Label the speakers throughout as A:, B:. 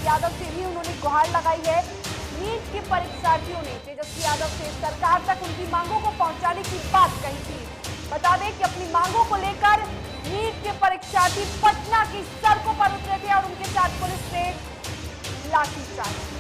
A: यादव से भी उन्होंने गुहार लगाई है। नीट के परीक्षार्थियों ने तेजस्वी यादव से सरकार तक उनकी मांगों को पहुंचाने की बात कही थी। बता दें कि अपनी मांगों को लेकर नीट के परीक्षार्थी पटना की सड़कों पर उतरे थे और उनके साथ पुलिस ने लाठीचार्ज किया।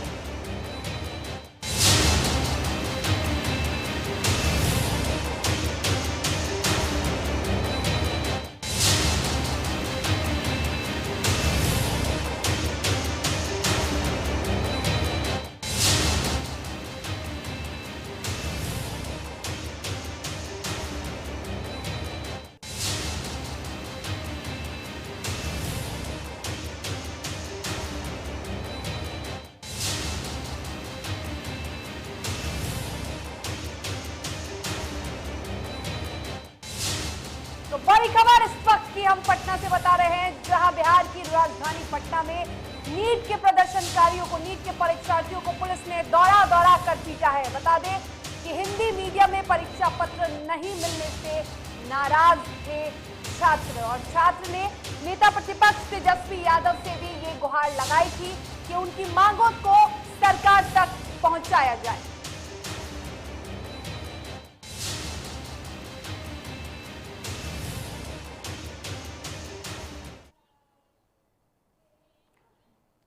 A: तो बड़ी खबर इस वक्त की हम पटना से बता रहे हैं, जहां बिहार की राजधानी पटना में नीट के प्रदर्शनकारियों को, नीट के परीक्षार्थियों को पुलिस ने दौड़ा दौड़ा कर पीटा है। बता दें कि हिंदी मीडियम में परीक्षा पत्र नहीं मिलने से नाराज थे छात्र, और छात्र ने नेता प्रतिपक्ष तेजस्वी यादव से भी ये गुहार लगाई थी कि उनकी मांगों को सरकार तक पहुंचाया जाए।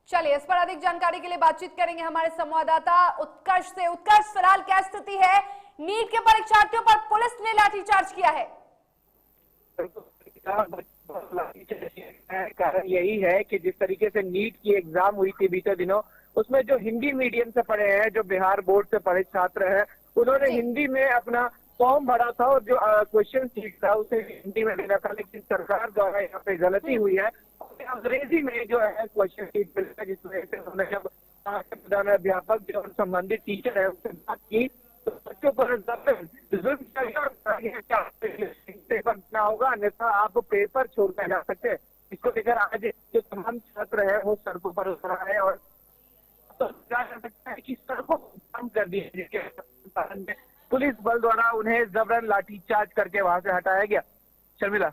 A: चलिए, इस पर अधिक जानकारी के लिए बातचीत करेंगे हमारे संवाददाता उत्कर्ष से। उत्कर्ष, फिलहाल क्या स्थिति है? नीट के परीक्षार्थियों पर पुलिस ने लाठीचार्ज किया है।
B: कारण यही है कि जिस तरीके से नीट की एग्जाम हुई थी बीते दिनों, उसमें जो हिंदी मीडियम से पढ़े हैं, जो बिहार बोर्ड से पढ़े छात्र हैं, उन्होंने हिंदी में अपना फॉर्म भरा था और जो क्वेश्चन शीट था उसे हिंदी में देना था, लेकिन सरकार द्वारा यहाँ पे गलती हुई है। अंग्रेजी में जो है क्वेश्चन शीट मिला, जिस वजह से उन्होंने जब प्रधानाध्यापक जो संबंधित टीचर है उससे बात की तो बच्चों पर पेपर होगा, अन्यथा आप पेपर छोड़कर जा सकते हैं। इसको लेकर आज जो तमाम छात्र है वो सड़कों पर उतरा है और तो क्या कर सकता है कि सड़कों को बंद कर दिए, जिसके कारण में पुलिस बल द्वारा उन्हें जबरन लाठीचार्ज करके वहां से हटाया गया। शर्मिला,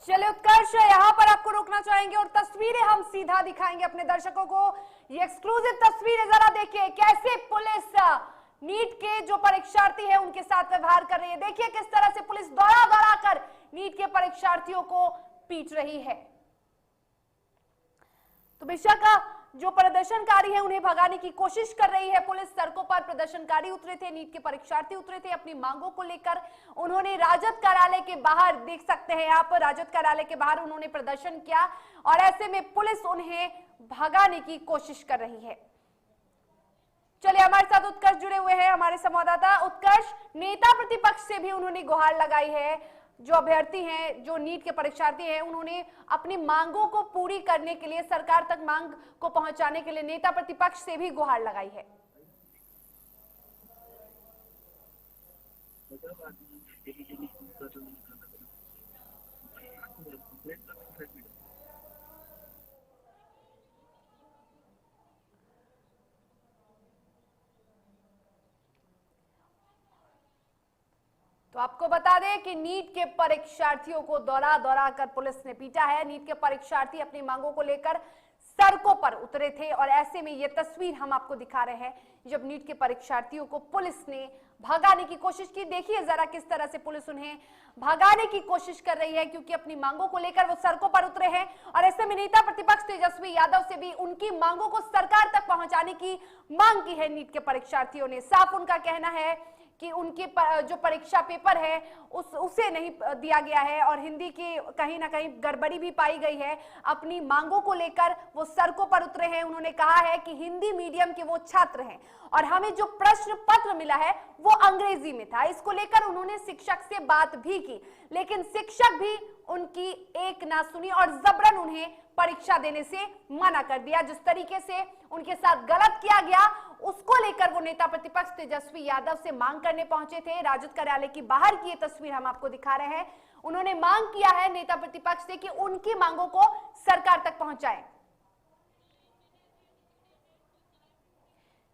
A: चलिए उत्कर्ष, यहाँ पर आपको रोकना चाहेंगे और तस्वीरें हम सीधा दिखाएंगे अपने दर्शकों को। ये एक्सक्लूसिव तस्वीरें जरा देखिए, कैसे पुलिस नीट के जो परीक्षार्थी है उनके साथ व्यवहार कर रही है। देखिए किस तरह से पुलिस दौड़ा दौड़ा कर नीट के परीक्षार्थियों को पीट रही है। तो बेशक जो प्रदर्शनकारी है उन्हें भगाने की कोशिश कर रही है पुलिस। सड़कों पर प्रदर्शनकारी उतरे थे, नीट के परीक्षार्थी उतरे थे अपनी मांगों को लेकर। उन्होंने राजद कार्यालय के बाहर, देख सकते हैं आप, राजद कार्यालय के बाहर उन्होंने प्रदर्शन किया और ऐसे में पुलिस उन्हें भगाने की कोशिश कर रही है। चलिए, हमारे साथ उत्कर्ष जुड़े हुए हैं, हमारे संवाददाता। उत्कर्ष, नेता प्रतिपक्ष से भी उन्होंने गुहार लगाई है। जो अभ्यर्थी हैं, जो नीट के परीक्षार्थी हैं, उन्होंने अपनी मांगों को पूरी करने के लिए, सरकार तक मांग को पहुंचाने के लिए नेता प्रतिपक्ष से भी गुहार लगाई है। तो आपको बता दें कि नीट के परीक्षार्थियों को दौड़ा दौड़ा कर पुलिस ने पीटा है। नीट के परीक्षार्थी अपनी मांगों को लेकर सड़कों पर उतरे थे और ऐसे में ये तस्वीर हम आपको दिखा रहे हैं जब नीट के परीक्षार्थियों को पुलिस ने भगाने की कोशिश की। देखिए जरा किस तरह से पुलिस उन्हें भगाने की कोशिश कर रही है, क्योंकि अपनी मांगों को लेकर वो सड़कों पर उतरे हैं और ऐसे में नेता प्रतिपक्ष तेजस्वी यादव से भी उनकी मांगों को सरकार तक पहुंचाने की मांग की है नीट के परीक्षार्थियों ने। साफ उनका कहना है कि उनके जो परीक्षा पेपर है उसे नहीं दिया गया है और हिंदी की कहीं ना कहीं गड़बड़ी भी पाई गई है। अपनी मांगों को लेकर वो सड़कों पर उतरे हैं। उन्होंने कहा है कि हिंदी मीडियम के वो छात्र हैं और हमें जो प्रश्न पत्र मिला है वो अंग्रेजी में था। इसको लेकर उन्होंने शिक्षक से बात भी की, लेकिन शिक्षक भी उनकी एक ना सुनी और जबरन उन्हें परीक्षा देने से मना कर दिया। जिस तरीके से उनके साथ गलत किया गया उसको लेकर वो नेता प्रतिपक्ष तेजस्वी यादव से मांग करने पहुंचे थे। राजद कार्यालय की बाहर की ये तस्वीर हम आपको दिखा रहे हैं। उन्होंने मांग किया है नेता प्रतिपक्ष से कि उनकी मांगों को सरकार तक पहुंचाएं।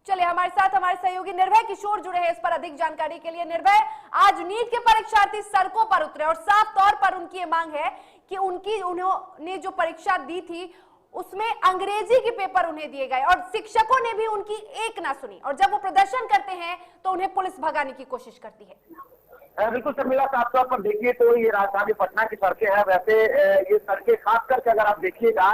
A: चलिए हमारे साथ हमारे सहयोगी निर्भय किशोर जुड़े हैं इस पर अधिक जानकारी के लिए। निर्भय, आज नीट के परीक्षार्थी सड़कों पर उतरे और साफ तौर पर उनकी ये मांग है कि उन्होंने जो परीक्षा दी थी उसमें अंग्रेजी के पेपर उन्हें दिए गए और शिक्षकों ने भी उनकी एक ना सुनी, और जब वो प्रदर्शन करते हैं तो उन्हें पुलिस भगाने की कोशिश करती है।
C: बिल्कुल शर्मिला, साफ तौर पर देखिए तो ये राजधानी पटना की सड़कें हैं। वैसे ये सड़कें खास करके अगर आप देखिएगा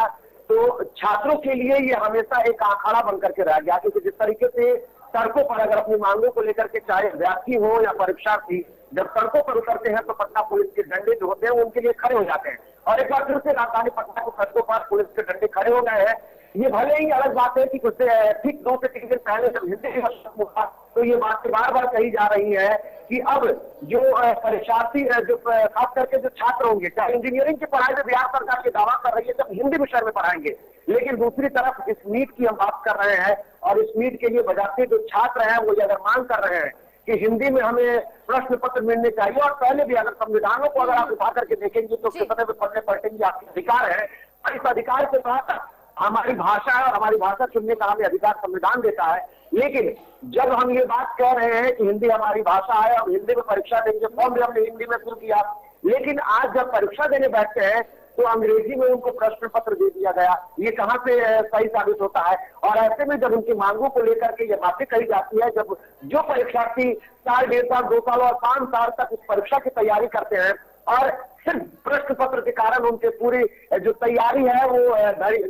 C: तो छात्रों के लिए ये हमेशा एक अखाड़ा बन करके रह गया, क्योंकि जिस तरीके से सड़कों पर अगर अपनी मांगों को लेकर के चाहे विद्यार्थी हो या परीक्षार्थी जब सड़कों पर उतरते हैं तो पटना पुलिस के डंडे जो होते हैं वो उनके लिए खड़े हो जाते हैं। और एक बार फिर से राजधानी पटना की सड़कों पर पुलिस के डंडे खड़े हो गए हैं। ये भले ही अलग बात है कि कुछ ठीक 2 से 3 दिन पहले जब हिंदी हुआ तो ये बात बार बार कही जा रही है कि अब जो परीक्षार्थी जो खास करके जो छात्र होंगे, चाहे इंजीनियरिंग की पढ़ाई में बिहार सरकार के दावा कर रही है जब हिंदी विषय में पढ़ाएंगे, लेकिन दूसरी तरफ इस नीट की हम बात कर रहे हैं और इस नीट के लिए बजाते जो छात्र हैं वो अगर मांग कर रहे हैं कि हिंदी में हमें प्रश्न पत्र मिलने चाहिए। और पहले भी अगर संविधानों को अगर आप उठा करके देखेंगे तो कितने भी पढ़ने पलटेंगे, आपके अधिकार है और इस अधिकार के तहत हमारी भाषा है और हमारी भाषा चुनने का हमें अधिकार संविधान देता है। लेकिन जब हम ये बात कह रहे हैं कि हिंदी हमारी भाषा है और हिंदी में परीक्षा देंगे, फॉर्म भी हमने हिंदी में शुरू किया, लेकिन आज जब परीक्षा देने बैठते हैं तो अंग्रेजी में उनको प्रश्न पत्र दे दिया गया, ये कहां से सही साबित होता है। और ऐसे में जब उनकी मांगों को लेकर के ये बातें कही जाती है, जब जो परीक्षार्थी 4, 1.5 साल, 2 साल और 5 साल तक इस परीक्षा की तैयारी करते हैं और सिर्फ प्रश्न पत्र के कारण उनके पूरी जो तैयारी है वो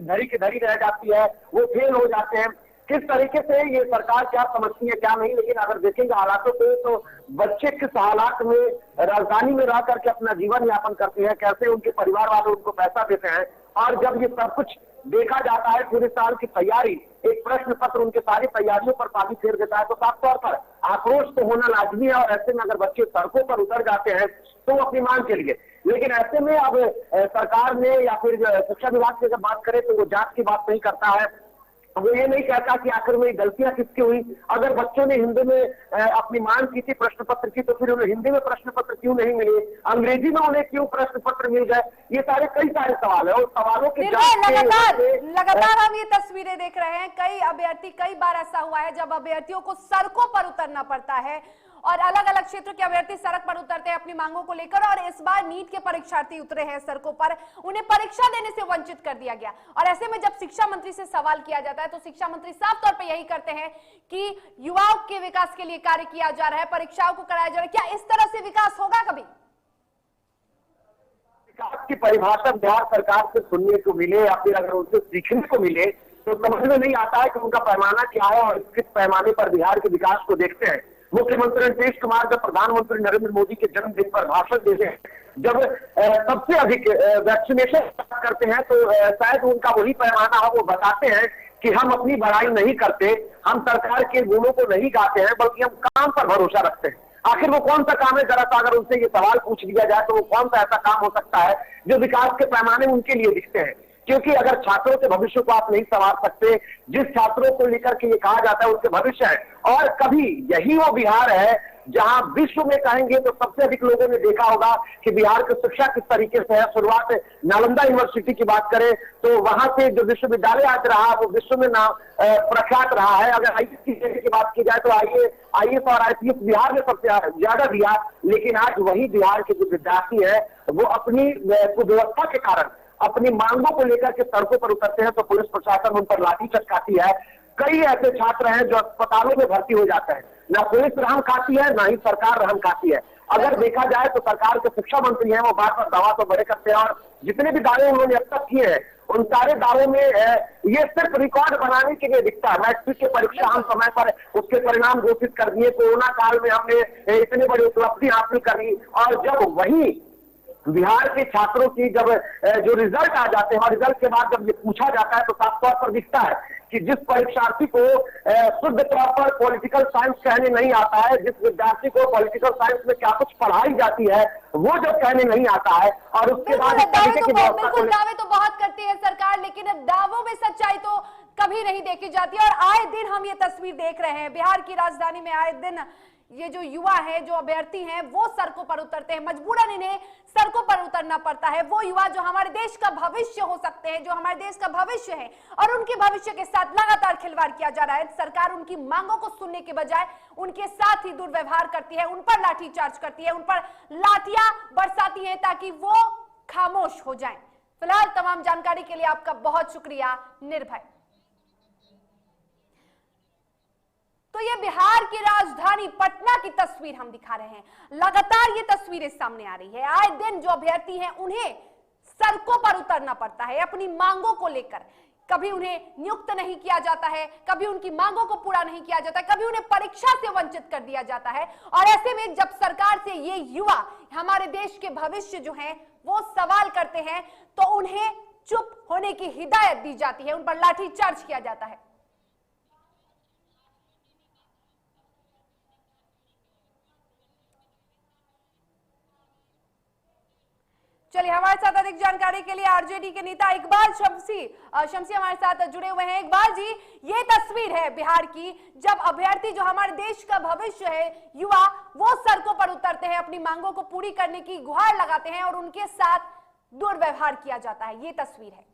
C: धरी की धरी रह जाती है, वो फेल हो जाते हैं। किस तरीके से ये सरकार क्या समझती है क्या नहीं, लेकिन अगर देखेंगे हालातों पे तो बच्चे किस हालात में राजधानी में रह करके अपना जीवन यापन करते हैं, कैसे उनके परिवार वाले उनको पैसा देते हैं, और जब ये सब कुछ देखा जाता है पूरे साल की तैयारी, एक प्रश्न पत्र उनके सारी तैयारियों पर पानी फेर देता है, तो साफ तौर पर आक्रोश तो होना लाजमी है। और ऐसे में अगर बच्चे सड़कों पर उतर जाते हैं तो वो अपनी मांग के लिए, लेकिन ऐसे में अब सरकार ने या फिर शिक्षा विभाग से जब बात करें तो वो जांच की बात नहीं करता है, वो ये नहीं कहता कि आखिर में गलतियां किसकी हुई। अगर बच्चों ने हिंदी में अपनी मांग की थी प्रश्न पत्र की तो फिर उन्हें हिंदी में प्रश्न पत्र क्यों नहीं मिले, अंग्रेजी में उन्हें क्यों प्रश्न पत्र मिल गए, ये कई सारे सवाल है। और सवालों के
A: लगातार हम ये तस्वीरें देख रहे हैं। कई अभ्यर्थी, कई बार ऐसा हुआ है जब अभ्यर्थियों को सड़कों पर उतरना पड़ता है और अलग अलग क्षेत्रों के अभ्यर्थी सड़क पर उतरते हैं अपनी मांगों को लेकर, और इस बार नीट के परीक्षार्थी उतरे हैं सड़कों पर, उन्हें परीक्षा देने से वंचित कर दिया गया। और ऐसे में जब शिक्षा मंत्री से सवाल किया जाता है तो शिक्षा मंत्री साफ तौर पर यही करते हैं कि युवाओं के विकास के लिए कार्य किया जा रहा है, परीक्षाओं को कराया जा रहा है। क्या इस तरह से विकास होगा कभी?
C: विकास की परिभाषा बिहार सरकार से सुनने को मिले या फिर अगर उनसे सीखने को मिले तो समझ में नहीं आता है कि उनका पैमाना क्या है और किस पैमाने पर बिहार के विकास को देखते हैं। मुख्यमंत्री नीतीश कुमार जब प्रधानमंत्री नरेंद्र मोदी के जन्मदिन पर भाषण देते हैं, जब सबसे अधिक वैक्सीनेशन करते हैं तो शायद उनका वही पैमाना है। वो बताते हैं कि हम अपनी बड़ाई नहीं करते, हम सरकार के गुणों को नहीं गाते हैं, बल्कि हम काम पर भरोसा रखते हैं। आखिर वो कौन सा काम है, जरा सा अगर उनसे ये सवाल पूछ लिया जाए तो वो कौन सा ऐसा काम हो सकता है जो विकास के पैमाने उनके लिए दिखते हैं। क्योंकि अगर छात्रों के भविष्य को आप नहीं संवार सकते, जिस छात्रों को लेकर के ये कहा जाता है उनके भविष्य है, और कभी यही वो बिहार है जहां विश्व में कहेंगे तो सबसे अधिक लोगों ने देखा होगा कि बिहार की शिक्षा किस तरीके से है। शुरुआत नालंदा यूनिवर्सिटी की बात करें तो वहां से जो विश्वविद्यालय आज रहा वो विश्व में नाम प्रख्यात रहा है। अगर आईएएस की बात की जाए तो आईएएस और आईपीएस बिहार में सबसे ज्यादा दिया, लेकिन आज वही बिहार के जो विद्यार्थी है वो अपनी कुव्यवस्था के कारण अपनी मांगों को लेकर के सड़कों पर उतरते हैं तो पुलिस प्रशासन उन पर लाठी चटकाती है। कई ऐसे छात्र हैं जो अस्पतालों में भर्ती हो जाते हैं, ना पुलिस रहम खाती है ना ही सरकार रहम खाती है। अगर देखा जाए तो सरकार के शिक्षा मंत्री हैं वो बार बार दावा तो बड़े करते हैं और जितने भी दावे उन्होंने अब तक किए हैं उन सारे दावों में ये सिर्फ रिकॉर्ड बनाने के लिए दिखता है। मैट्रिक की परीक्षा हम समय पर उसके परिणाम घोषित कर दिए, कोरोना काल में हमने इतनी बड़ी उपलब्धि हासिल करी, और जब वही बिहार के छात्रों की जब जो रिजल्ट आ जाते हैं और रिजल्ट के बाद जब ये पूछा जाता है तो साफ तौर पर दिखता है कि जिस परीक्षार्थी को शुद्ध तौर पर पॉलिटिकल साइंस कहने नहीं आता है, जिस विद्यार्थी को पॉलिटिकल साइंस में क्या कुछ पढ़ाई जाती है वो जब कहने नहीं आता है, और उसके बाद
A: बिल्कुल दावे तो बहुत करती है सरकार, लेकिन दावों में सच्चाई तो कभी नहीं देखी जाती। और आए दिन हम ये तस्वीर देख रहे हैं, बिहार की राजधानी में आए दिन ये जो युवा है, जो अभ्यर्थी हैं, वो सड़कों पर उतरते हैं, मजबूरन इन्हें सड़कों पर उतरना पड़ता है। वो युवा जो हमारे देश का भविष्य हो सकते हैं, जो हमारे देश का भविष्य है, और उनके भविष्य के साथ लगातार खिलवाड़ किया जा रहा है। सरकार उनकी मांगों को सुनने के बजाय उनके साथ ही दुर्व्यवहार करती है, उन पर लाठीचार्ज करती है, उन पर लाठियां बरसाती है ताकि वो खामोश हो जाएं। फिलहाल तमाम जानकारी के लिए आपका बहुत शुक्रिया निर्भय। तो ये बिहार की राजधानी पटना की तस्वीर हम दिखा रहे हैं। लगातार ये तस्वीरें सामने आ रही है। आए दिन जो अभ्यर्थी हैं उन्हें सड़कों पर उतरना पड़ता है अपनी मांगों को लेकर। कभी उन्हें नियुक्त नहीं किया जाता है, कभी उनकी मांगों को पूरा नहीं किया जाता, कभी उन्हें परीक्षा से वंचित कर दिया जाता है। और ऐसे में जब सरकार से ये युवा, हमारे देश के भविष्य जो हैं, वो सवाल करते हैं तो उन्हें चुप होने की हिदायत दी जाती है, उन पर लाठीचार्ज किया जाता है। चलिए, हमारे साथ अधिक जानकारी के लिए आरजेडी के नेता इकबाल शमसी हमारे साथ जुड़े हुए हैं। इकबाल जी, ये तस्वीर है बिहार की, जब अभ्यर्थी जो हमारे देश का भविष्य है, युवा, वो सड़कों पर उतरते हैं, अपनी मांगों को पूरी करने की गुहार लगाते हैं और उनके साथ दुर्व्यवहार किया जाता है। ये तस्वीर है।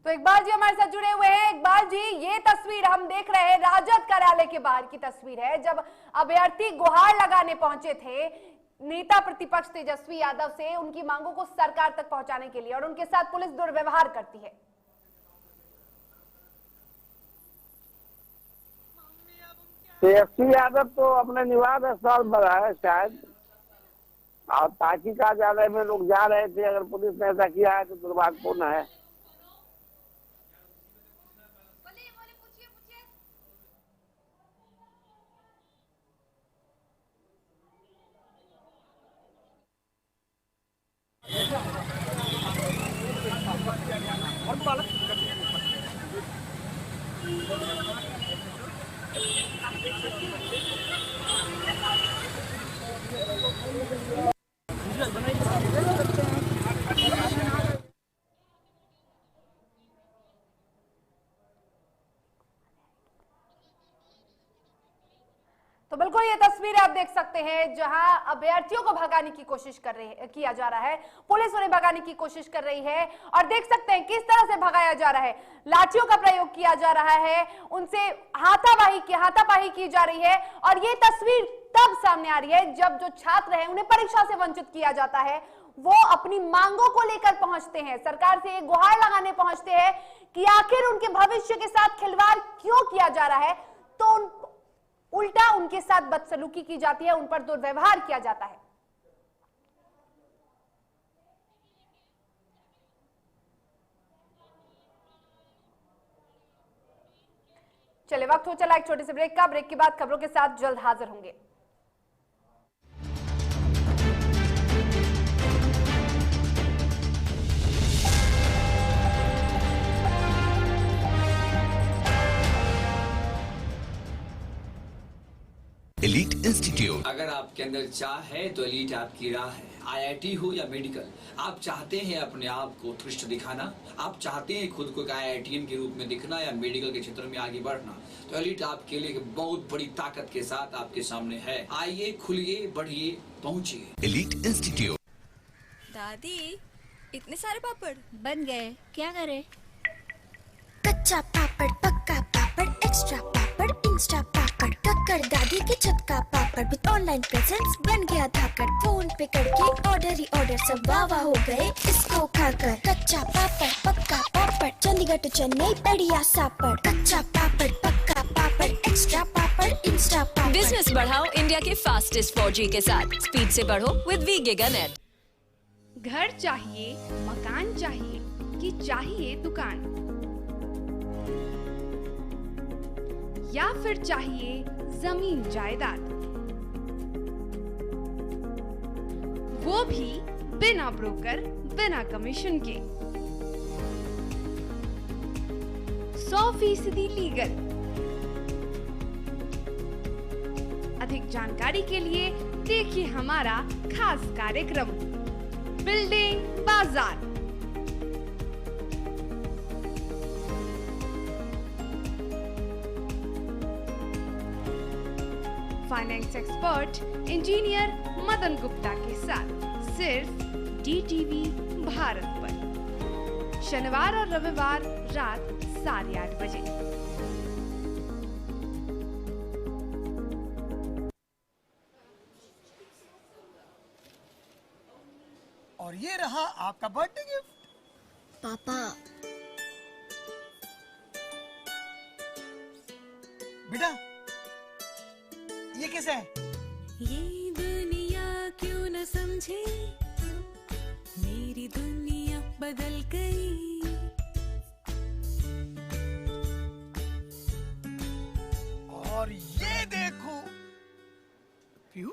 A: तो इकबाल जी हमारे साथ जुड़े हुए हैं। इकबाल जी, ये तस्वीर हम देख रहे हैं राजद कार्यालय के बाहर की तस्वीर है, जब अभ्यर्थी गुहार लगाने पहुंचे थे नेता प्रतिपक्ष तेजस्वी यादव से उनकी मांगों को सरकार तक पहुंचाने के लिए, और उनके साथ पुलिस दुर्व्यवहार करती है।
D: तेजस्वी यादव तो अपने निवास स्थल पर है शायद, और तहकीकात कार्यालय में लोग जा रहे थे। अगर पुलिस ने ऐसा किया है तो दुर्भाग्यपूर्ण है।
A: तो बिल्कुल ये तस्वीर आप देख सकते हैं जहां अभ्यर्थियों को भगाने की कोशिश किया जा रहा है, पुलिस उन्हें भगाने की कोशिश कर रही है, और देख सकते हैं किस तरह से भगाया जा रहा है। लाठियों का प्रयोग किया जा रहा है, उनसे हाथापाई की जा रही है। और ये तस्वीर तब सामने आ रही है जब जो छात्र हैं उन्हें परीक्षा से वंचित किया जाता है, वो अपनी मांगों को लेकर पहुंचते हैं, सरकार से एक गुहार लगाने पहुंचते हैं कि आखिर उनके भविष्य के साथ खिलवाड़ क्यों किया जा रहा है। तो उल्टा उनके साथ बदसलूकी की जाती है, उन पर दुर्व्यवहार किया जाता है। चलिए, वक्त हो चला एक छोटे से ब्रेक का। ब्रेक के बाद खबरों के साथ जल्द हाजिर होंगे।
E: Elite institute.
F: अगर आपके अंदर चाह है तो एलीट आपकी राह है। आईआईटी हो या मेडिकल, आप चाहते हैं अपने आप को उत्कृष्ट दिखाना, आप चाहते हैं खुद को एक आईआईटीएन के रूप में दिखना या मेडिकल के क्षेत्र में आगे बढ़ना, तो एलीट आपके लिए बहुत बड़ी ताकत के साथ आपके सामने है। आइए, खुलिए, बढ़िए, पहुंचिए।
E: Elite institute.
G: दादी, इतने सारे पापड़
H: बन गए, क्या करे?
I: कच्चा पापड़, पक्का पापड़, एक्स्ट्रा पापड़, इंस्टा पापड़, टक्कर दादी के छत का पापड़ विद ऑनलाइन प्रेजेंस बन गया धाकड़। फोन पे करके ऑर्डर ही ऑर्डर, सब वाह हो गए इसको खाकर। कच्चा पापड़, पक्का पापड़, चंडीगढ़ टू चेन्नई बढ़िया सापड़। कच्चा पापड़, पक्का पापड़, एक्स्ट्रा पापड़, इंस्टा पापड़।
G: बिजनेस बढ़ाओ इंडिया के फास्टेस्ट 4G के साथ। स्पीड से बढ़ो विद वी गिगानेट।
J: घर चाहिए, मकान चाहिए कि चाहिए दुकान, या फिर चाहिए जमीन जायदाद, वो भी बिना ब्रोकर, बिना कमीशन के। 100% लीगल। अधिक जानकारी के लिए देखिए हमारा खास कार्यक्रम बिल्डिंग बाजार। Finance expert engineer Madan Gupta के साथ सिर्फ DTV भारत पर, शनिवार और रविवार रात 8:30 बजे।
K: और ये रहा आपका बर्थडे गिफ्ट।
I: पापा,
K: बेटा ये कैसा है?
L: ये दुनिया क्यों न समझे, मेरी दुनिया बदल गई।
K: और ये देखो पीहू,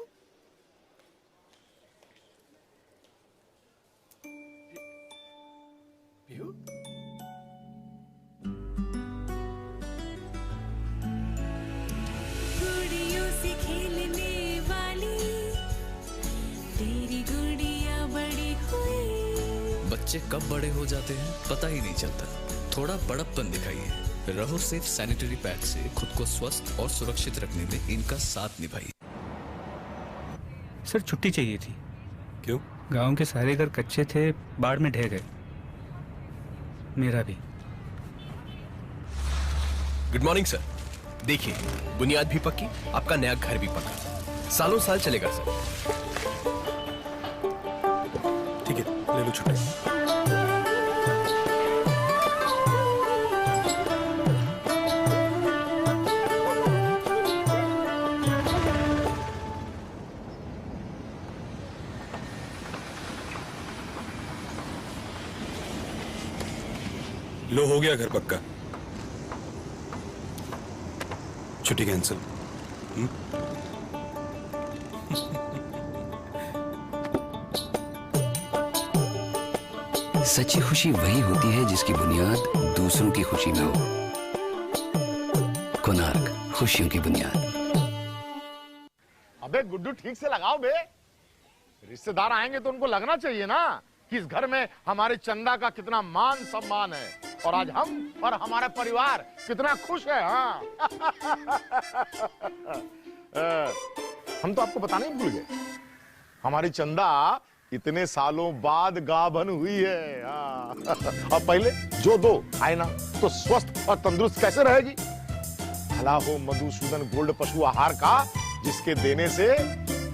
K: पीहू
L: गुड़ियों से खेलने वाली तेरी गुड़िया बड़ी हुई।
E: बच्चे कब बड़े हो जाते हैं पता ही नहीं चलता। थोड़ा बड़प्पन दिखाइए। रहो सेफ सैनिटरी पैड से खुद को स्वस्थ और सुरक्षित रखने में इनका साथ निभाइए।
M: सर छुट्टी चाहिए थी।
E: क्यों?
M: गांव के सारे घर कच्चे थे, बाढ़ में ढह गए। मेरा भी।
N: Good morning sir. देखिए बुनियाद भी पक्की, आपका नया घर भी पक्का, सालों साल चलेगा सर। ठीक है ले लो छुट्टी।
O: लो हो गया घर पक्का। छुट्टी कैंसिल।
E: सच्ची खुशी वही होती है जिसकी बुनियाद दूसरों की खुशी में हो। कोणार्क, खुशियों की बुनियाद।
P: अबे गुड्डू ठीक से लगाओ बे, रिश्तेदार आएंगे तो उनको लगना चाहिए ना कि इस घर में हमारे चंदा का कितना मान सम्मान है, और आज हम और हमारा परिवार कितना खुश है। हाँ हम तो आपको बताने ही भूल गए, हमारी चंदा इतने सालों बाद गाभन हुई है। हाँ। और पहले जो दो आए ना तो स्वस्थ और तंदुरुस्त कैसे रहेगी। भला हो मधुसूदन गोल्ड पशु आहार का, जिसके देने से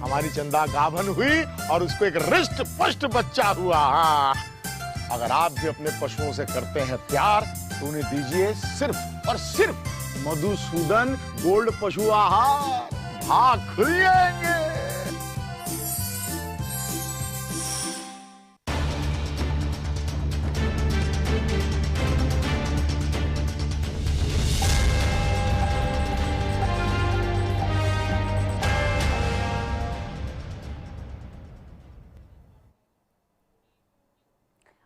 P: हमारी चंदा गाभन हुई और उसको एक रिष्ट पुष्ट बच्चा हुआ। हाँ। अगर आप भी अपने पशुओं से करते हैं प्यार तो उन्हें दीजिए सिर्फ और सिर्फ मधुसूदन गोल्ड पशु आहार। भाग खुल जाएंगे।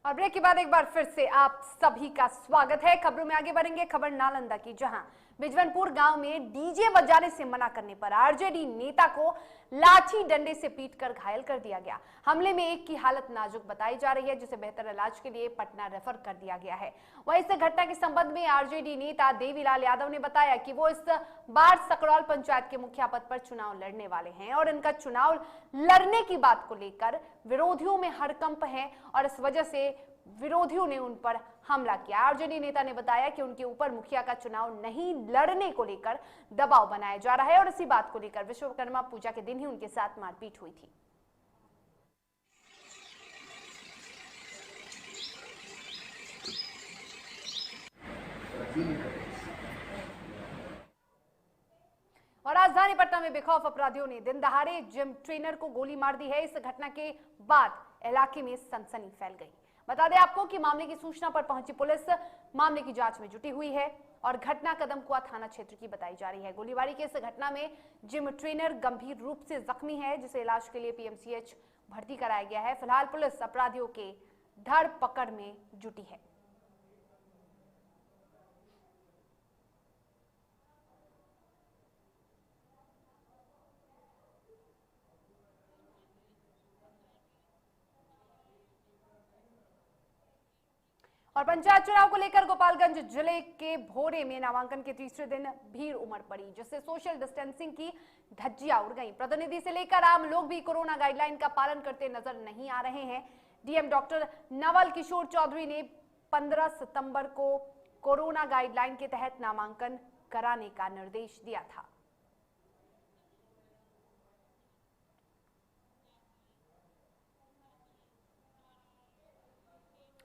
A: और ब्रेक के बाद एक बार फिर से आप सभी का स्वागत है। खबरों में आगे बढ़ेंगे। खबर नालंदा की, जहां बिजवनपुर गांव में डीजे बजाने से मना करने पर आरजेडी नेता को लाठी डंडे से पीटकर घायल कर दिया गया। हमले में एक की हालत नाजुक बताई जा रही है, जिसे बेहतर इलाज के लिए पटना रेफर कर दिया गया है। वहीं इस घटना के संबंध में आरजेडी नेता देवीलाल यादव ने बताया कि वो इस बार सकरौल पंचायत के मुखिया पद पर चुनाव लड़ने वाले हैं और इनका चुनाव लड़ने की बात को लेकर विरोधियों में हड़कंप है और इस वजह से विरोधियों ने उन पर हमला किया। आरजेडी नेता ने बताया कि उनके ऊपर मुखिया का चुनाव नहीं लड़ने को लेकर दबाव बनाया जा रहा है और इसी बात को लेकर विश्वकर्मा पूजा के दिन ही उनके साथ मारपीट हुई थी। और राजधानी पटना में बेखौफ अपराधियों ने दिन दहाड़े जिम ट्रेनर को गोली मार दी है। इस घटना के बाद इलाके में सनसनी फैल गई। बता दें आपको कि मामले की सूचना पर पहुंची पुलिस मामले की जांच में जुटी हुई है और घटना कदमकुआ थाना क्षेत्र की बताई जा रही है। गोलीबारी की इस घटना में जिम ट्रेनर गंभीर रूप से जख्मी है, जिसे इलाज के लिए पीएमसीएच भर्ती कराया गया है। फिलहाल पुलिस अपराधियों के धर पकड़ में जुटी है। और पंचायत चुनाव को लेकर गोपालगंज जिले के भोरे में नामांकन के तीसरे दिन भीड़ उमड़ पड़ी, जिससे सोशल डिस्टेंसिंग की धज्जियां उड़ गईं। प्रतिनिधि से लेकर आम लोग भी कोरोना गाइडलाइन का पालन करते नजर नहीं आ रहे हैं। डीएम डॉक्टर नवल किशोर चौधरी ने 15 सितंबर को कोरोना गाइडलाइन के तहत नामांकन कराने का निर्देश दिया था।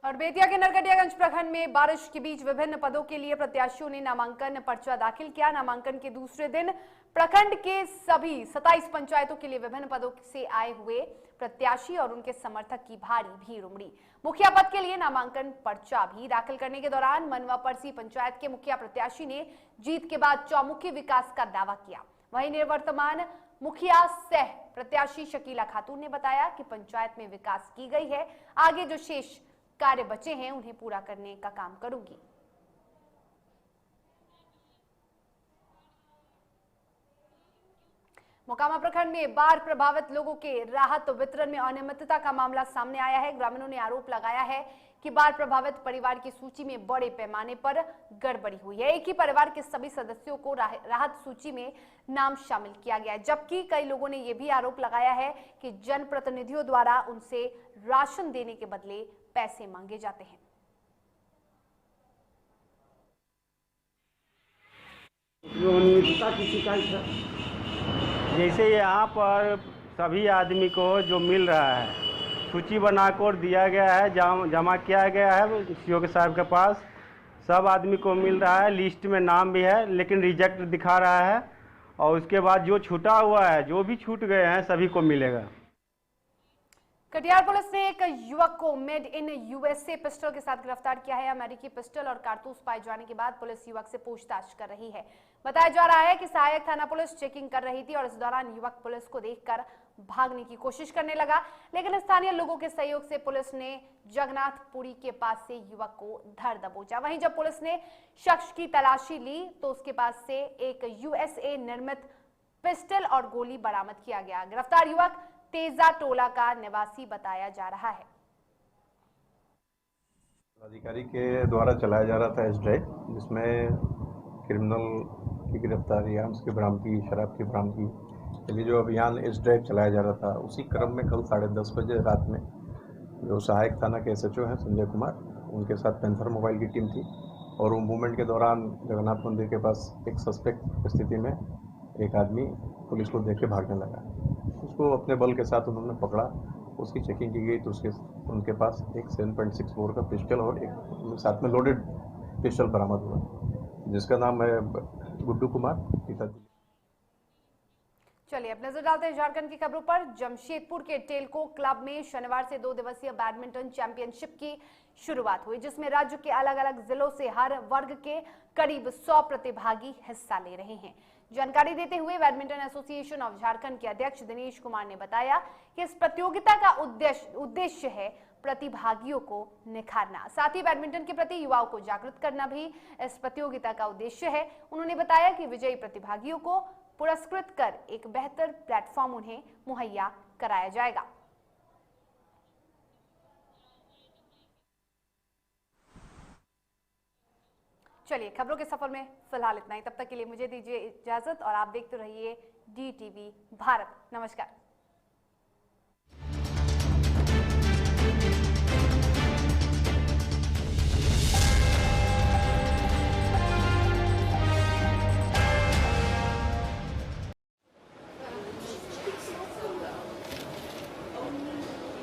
A: और बेतिया के नरकटियागंज प्रखंड में बारिश के बीच विभिन्न पदों के लिए प्रत्याशियों ने नामांकन पर्चा दाखिल किया। नामांकन के दूसरे दिन प्रखंड के सभी 27 पंचायतों के लिए विभिन्न पदों से आए हुए प्रत्याशी और उनके समर्थक की भारी भीड़ उमड़ी। मुखिया पद के लिए नामांकन पर्चा भी दाखिल करने के दौरान मनवा परसी पंचायत के मुखिया प्रत्याशी ने जीत के बाद चौमुखी विकास का दावा किया। वहीं निवर्तमान मुखिया सह प्रत्याशी शकीला खातून ने बताया कि पंचायत में विकास की गई है, आगे जो शेष कार्य बचे हैं उन्हें पूरा करने का काम करूंगी। मोकामा प्रखंड में बाढ़ प्रभावित लोगों के राहत वितरण में अनियमितता का मामला सामने आया है। ग्रामीणों ने आरोप लगाया है कि बाढ़ प्रभावित परिवार की सूची में बड़े पैमाने पर गड़बड़ी हुई है। एक ही परिवार के सभी सदस्यों को राहत सूची में नाम शामिल किया गया है, जबकि कई लोगों ने यह भी आरोप लगाया है कि जनप्रतिनिधियों द्वारा उनसे राशन देने के बदले पैसे मांगे जाते हैं।
Q: जो अनियमितता की शिकायत है, जैसे यहाँ पर सभी आदमी को जो मिल रहा है सूची बनाकर दिया गया है, जमा किया गया है सीओ के साहब के पास, सब आदमी को मिल रहा है, लिस्ट में नाम भी है, लेकिन रिजेक्ट दिखा रहा है। और उसके बाद जो छूटा हुआ है, जो भी छूट गए हैं सभी को मिलेगा।
A: कटिहार पुलिस ने एक युवक को मेड इन यूएसए पिस्टल के साथ गिरफ्तार किया है। अमेरिकी पिस्टल और कारतूस पाए जाने के बाद पुलिस युवक से पूछताछ कर रही है। बताया जा रहा है कि सहायक थाना पुलिस चेकिंग कर रही थी और इस दौरान युवक पुलिस को देखकर भागने की कोशिश करने लगा, लेकिन स्थानीय लोगों के सहयोग से पुलिस ने जगन्नाथपुरी के पास से युवक को धर दबोचा। वहीं जब पुलिस ने शख्स की तलाशी ली तो उसके पास से एक यूएसए निर्मित पिस्टल और गोली बरामद किया गया। गिरफ्तार युवक तेजा टोला का निवासी बताया जा रहा है।
R: अधिकारी के द्वारा चलाया जा रहा था एस ड्राइव, जिसमें क्रिमिनल की गिरफ्तारी, आर्म्स की बरामदगी, शराब की बरामदगी के लिए जो अभियान एस ड्राइव चलाया जा रहा था, उसी क्रम में कल 10:30 बजे रात में जो सहायक थाना के SHO हैं संजय कुमार, उनके साथ पेंथर मोबाइल की टीम थी और वो मूवमेंट के दौरान जगन्नाथ मंदिर के पास एक सस्पेक्ट स्थिति में एक आदमी पुलिस को देख के भागने लगा। उसको अपने बल के साथ उन्होंने पकड़ा, उसकी चेकिंग की गई तो उनके पास एक 7.64 का पिस्टल और एक साथ में लोडेड पिस्टल बरामद हुआ, जिसका नाम है गुड्डू कुमार, पिताजी।
A: चलिए अब नजर डालते हैं झारखंड की खबरों पर। जमशेदपुर के टेलको क्लब में शनिवार से 2 दिवसीय बैडमिंटन चैंपियनशिप की शुरुआत हुई, जिसमें राज्य के अलग अलग जिलों से हर वर्ग के करीब 100 प्रतिभागी हिस्सा ले रहे हैं। जानकारी देते हुए बैडमिंटन एसोसिएशन ऑफ झारखंड के अध्यक्ष दिनेश कुमार ने बताया कि इस प्रतियोगिता का उद्देश्य है प्रतिभागियों को निखारना, साथ ही बैडमिंटन के प्रति युवाओं को जागरूक करना भी इस प्रतियोगिता का उद्देश्य है। उन्होंने बताया कि विजयी प्रतिभागियों को पुरस्कृत कर एक बेहतर प्लेटफॉर्म उन्हें मुहैया कराया जाएगा। चलिए खबरों के सफर में फिलहाल इतना ही। तब तक के लिए मुझे दीजिए इजाजत और आप देखते रहिए DTV भारत। नमस्कार।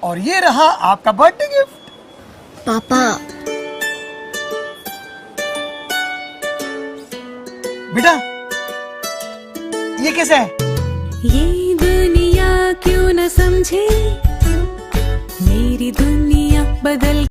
K: और ये रहा आपका बर्थडे गिफ्ट।
I: पापा,
K: बेटा ये कैसा है?
L: ये दुनिया क्यों न समझे, मेरी दुनिया बदल